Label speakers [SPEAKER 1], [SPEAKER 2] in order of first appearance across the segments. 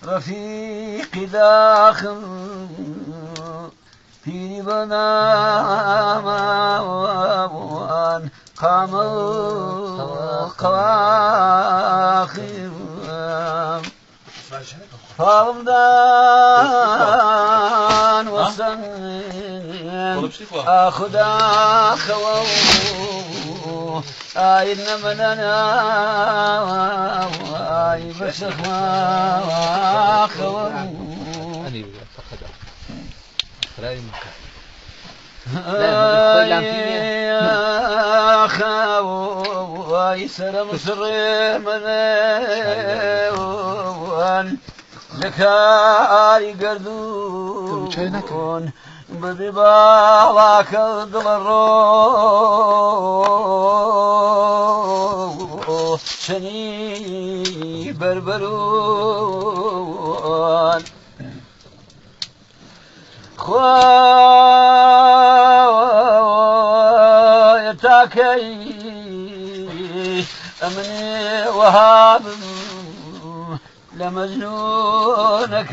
[SPEAKER 1] رفيق داخل في بنامان قام القواخر فالمدان وصن أخذ أخوه آينا مننا آي بسخ ما أخوه خاوي سر مصر منوان ذكاري قردون بذبالك الضرو شني بربرون تاكي أمني وهاب لمجنونك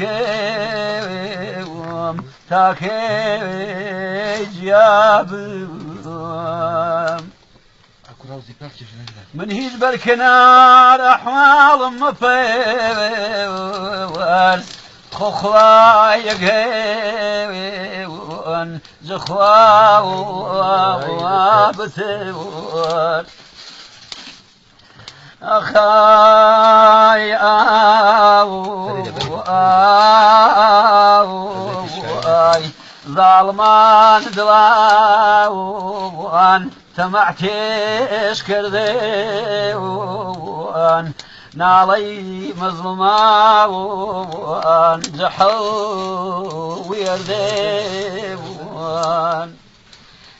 [SPEAKER 1] تاكي جاب من هيج بالكنار أحوال مفيوال خخوا يقهيون زخوا وابثور أخاي آي ظالمان دلاوان تمعتيش كرديوان نالي مظلمان جحو ويرديوان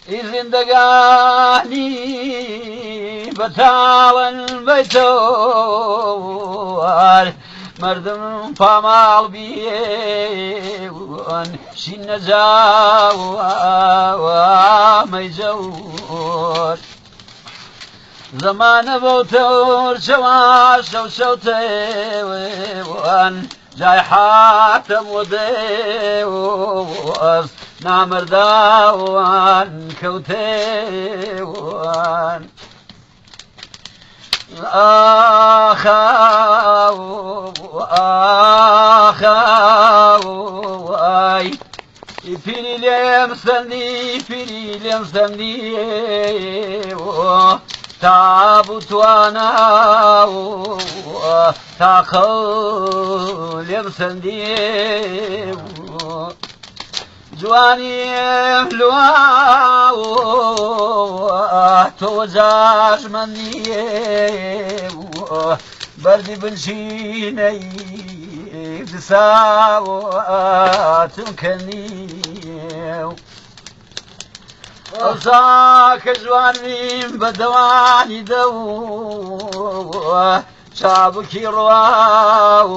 [SPEAKER 1] إذن دقاني بتالا بيتوار مردم فامال بيوان شين جاوا ميزور زمان بوتور شواش وشوتيوان جاي حاتم وديوز نامر داوان كوتيوان آخاوي فيني لمسني تعبت وانا تاقل لمسني جواني ملواه توزاج مني بردي بنشيني بساوات مكني أوصاك جواني بدواني دو شعبك روان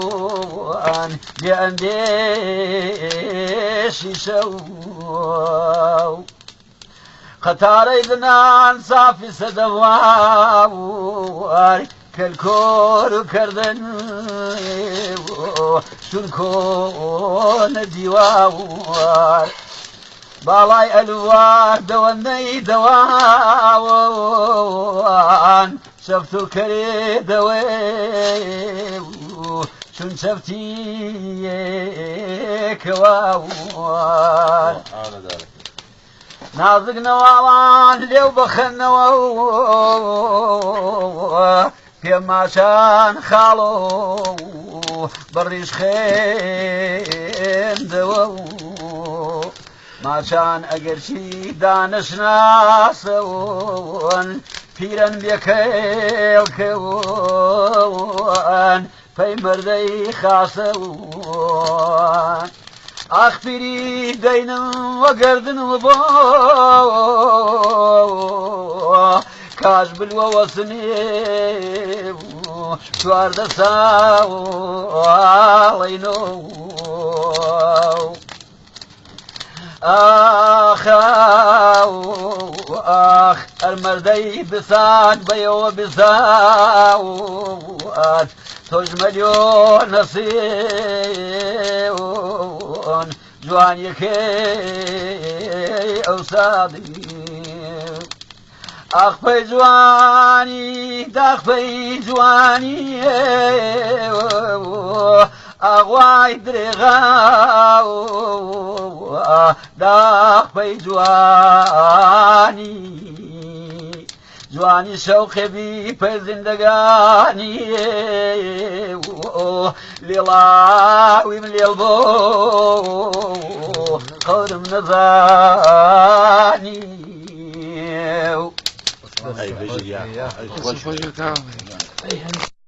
[SPEAKER 1] لأنديش يسو قطار إذنان صافي سدوار كالكور كردن شنكون ديوار بالاي ألوار دواني دوان شفتو كري دوي شن شفتي كواوان نازق نوالان ليو بخنوا فيما شان خالو بريش خين دو ما شان أقرشي دانش ناسون پیرن بيكيل كوان في مردي خاسوان أخبري دين وقردن وبو كاش بالووسني شوار دساو علينو آخاو آخ المردي بسان بيو بسان تجمليون نصيون جواني كي أوسادي أخفي جواني تخفي جواني أغواي درغا دخفي جواني جوانی شوق بی پر زندگانی لیلاویم لیل بو خورم نزانی
[SPEAKER 2] Hey, vision, yeah.